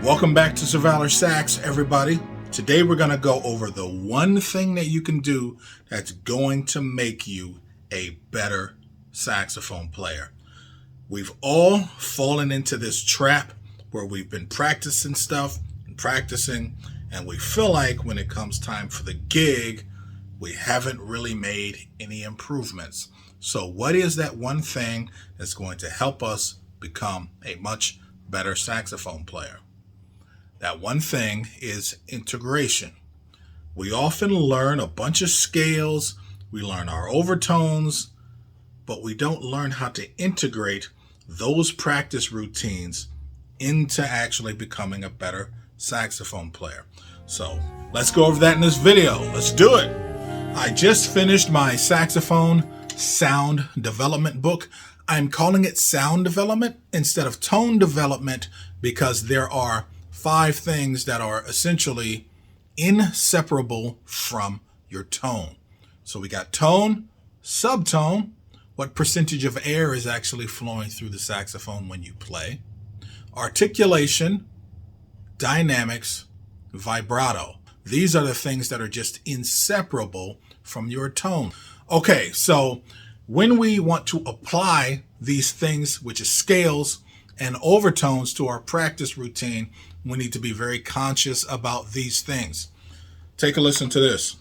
Welcome back to Sirvalorsax, everybody. Today we're going to go over the one thing that you can do that's going to make you a better saxophone player. We've all fallen into this trap where we've been practicing stuff and practicing, and we feel like when it comes time for the gig, we haven't really made any improvements. So what is that one thing that's going to help us become a much better saxophone player? That one thing is integration. We often learn a bunch of scales, we learn our overtones, but we don't learn how to integrate those practice routines into actually becoming a better saxophone player. So let's go over that in this video. Let's do it. I just finished my saxophone sound development book. I'm calling it sound development instead of tone development because there are 5 things that are essentially inseparable from your tone. So we got tone, subtone, what percentage of air is actually flowing through the saxophone when you play, articulation, dynamics, vibrato. These are the things that are just inseparable from your tone. Okay, so when we want to apply these things, which is scales and overtones, to our practice routine, we need to be very conscious about these things. Take a listen to this.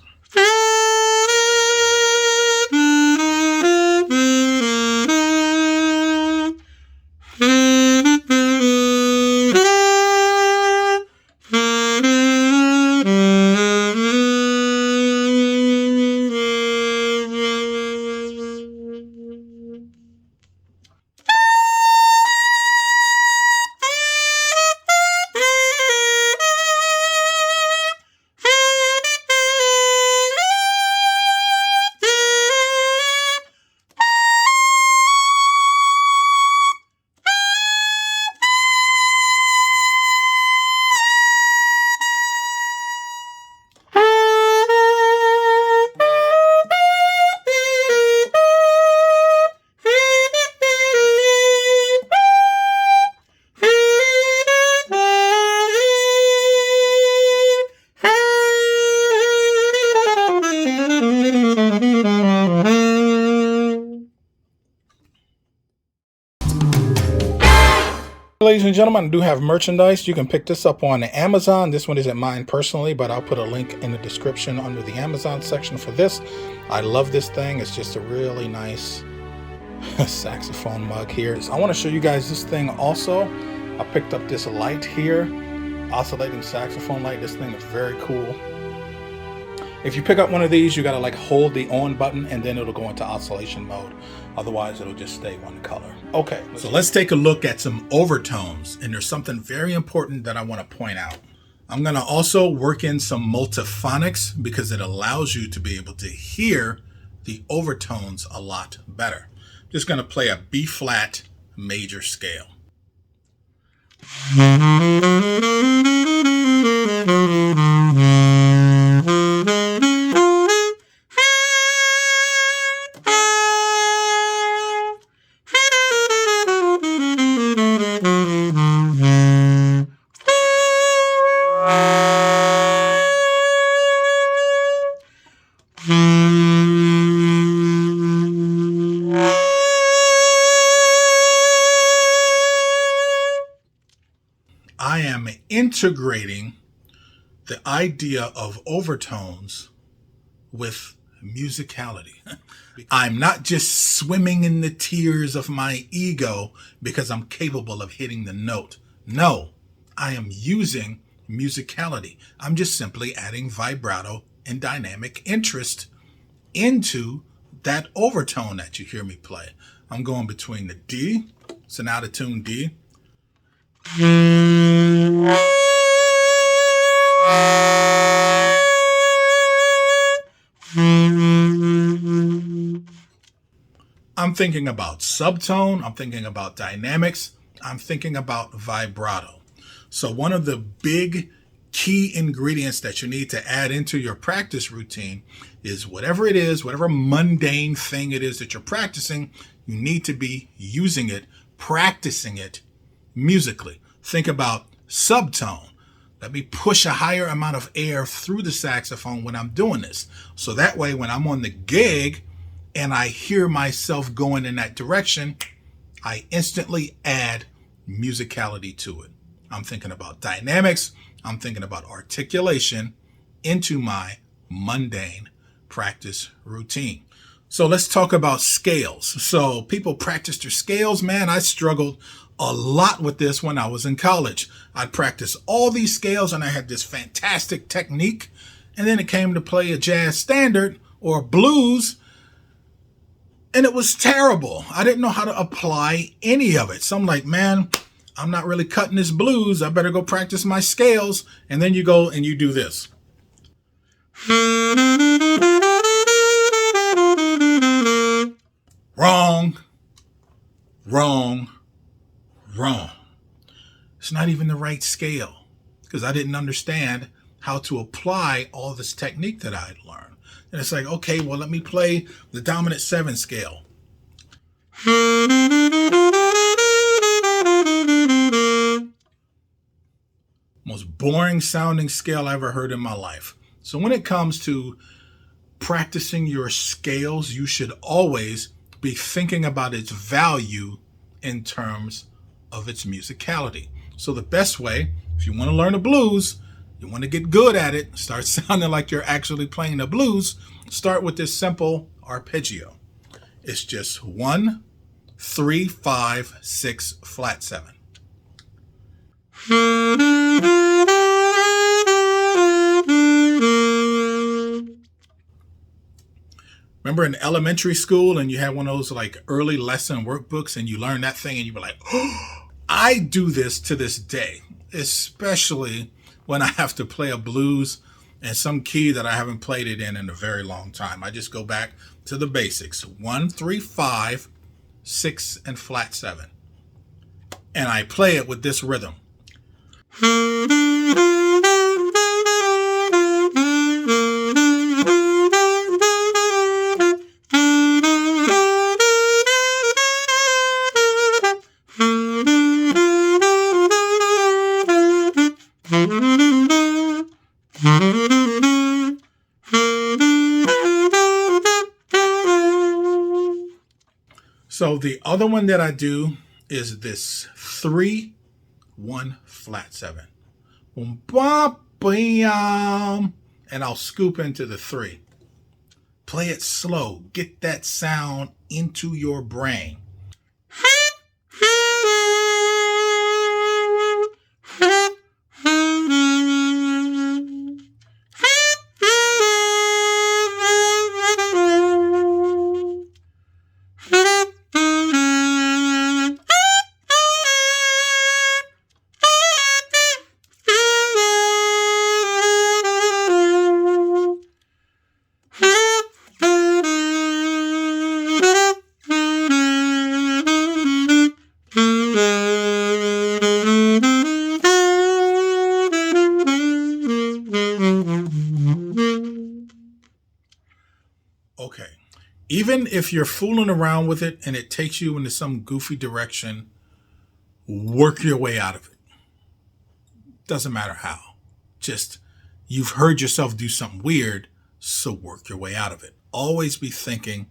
Ladies and gentlemen, I do have merchandise. You can pick this up on Amazon. This one isn't mine personally, but I'll put a link in the description under the Amazon section for this. I love this thing. It's just a really nice saxophone mug here. I want to show you guys this thing also. I picked up this light here, oscillating saxophone light. This thing is very cool. If you pick up one of these, you gotta hold the on button and then it'll go into oscillation mode. Otherwise, it'll just stay one color. Okay, so let's take a look at some overtones. And there's something very important that I wanna point out. I'm gonna also work in some multiphonics because it allows you to be able to hear the overtones a lot better. Just gonna play a B flat major scale. I am integrating the idea of overtones with musicality. I'm not just swimming in the tears of my ego because I'm capable of hitting the note. No, I am using musicality. I'm just simply adding vibrato and dynamic interest into that overtone that you hear me play. I'm going between the D, sonata tune D, I'm thinking about subtone, I'm thinking about dynamics, I'm thinking about vibrato. So one of the big key ingredients that you need to add into your practice routine is whatever it is, whatever mundane thing it is that you're practicing, you need to be using it, practicing it musically. Think about subtone. Let me push a higher amount of air through the saxophone when I'm doing this. So that way, when I'm on the gig and I hear myself going in that direction, I instantly add musicality to it. I'm thinking about dynamics. I'm thinking about articulation into my mundane practice routine. So let's talk about scales. So people practice their scales. Man, I struggled a lot with this when I was in college. I'd practice all these scales and I had this fantastic technique. And then it came to play a jazz standard or blues, and it was terrible. I didn't know how to apply any of it. So I'm like, man, I'm not really cutting this blues. I better go practice my scales. And then you go and you do this. Wrong, wrong, wrong. It's not even the right scale because I didn't understand how to apply all this technique that I had learned. And it's like, okay, well, let me play the dominant 7 scale. Most boring sounding scale I ever heard in my life. So when it comes to practicing your scales, you should always be thinking about its value in terms of its musicality. So the best way, if you want to learn the blues, you want to get good at it, start sounding like you're actually playing the blues, start with this simple arpeggio. It's just 1, 3, 5, 6, flat 7. Remember in elementary school and you had one of those like early lesson workbooks and you learned that thing and you were like, oh, I do this to this day, especially when I have to play a blues in some key that I haven't played it in a very long time. I just go back to the basics, 1, 3, 5, 6, and flat 7. And I play it with this rhythm. So the other one that I do is this 3, 1, flat 7. And I'll scoop into the 3. Play it slow. Get that sound into your brain. Okay, even if you're fooling around with it and it takes you into some goofy direction, work your way out of it. Doesn't matter how. Just, you've heard yourself do something weird, so work your way out of it. Always be thinking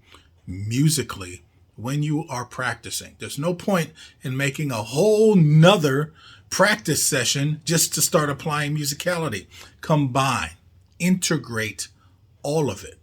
musically when you are practicing. There's no point in making a whole nother practice session just to start applying musicality. Combine, integrate all of it.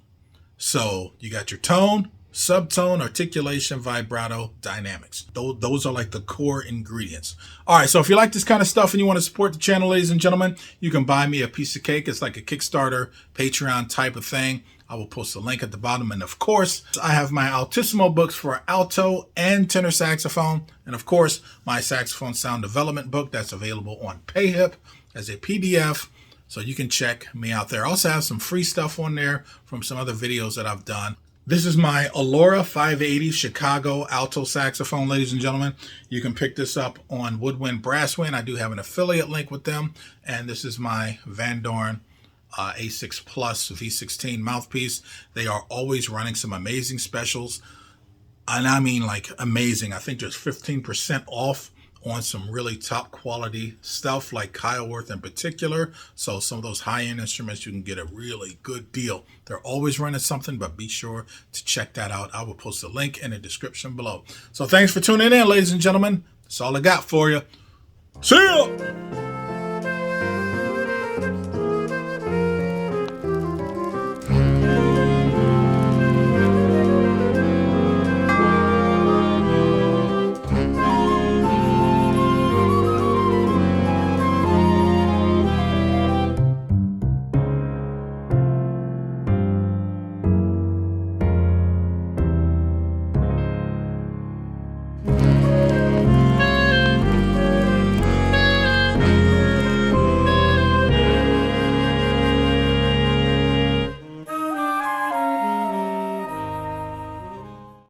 So you got your tone, subtone, articulation, vibrato, dynamics. Those are like the core ingredients. All right, so if you like this kind of stuff and you want to support the channel, ladies and gentlemen, you can buy me a piece of cake. It's like a Kickstarter, Patreon type of thing. I will post a link at the bottom. And of course, I have my Altissimo books for alto and tenor saxophone. And of course, my saxophone sound development book that's available on PayHip as a PDF. So you can check me out there. I also have some free stuff on there from some other videos that I've done. This is my Alora 580 Chicago alto saxophone, ladies and gentlemen. You can pick this up on Woodwind Brasswind. I do have an affiliate link with them. And this is my Van Doren A6 Plus V16 mouthpiece. They are always running some amazing specials. And I mean like amazing. I think there's 15% off on some really top quality stuff like Kyleworth in particular. So some of those high-end instruments, you can get a really good deal. They're always running something, but be sure to check that out. I will post a link in the description below. So thanks for tuning in, ladies and gentlemen. That's all I got for you. See ya!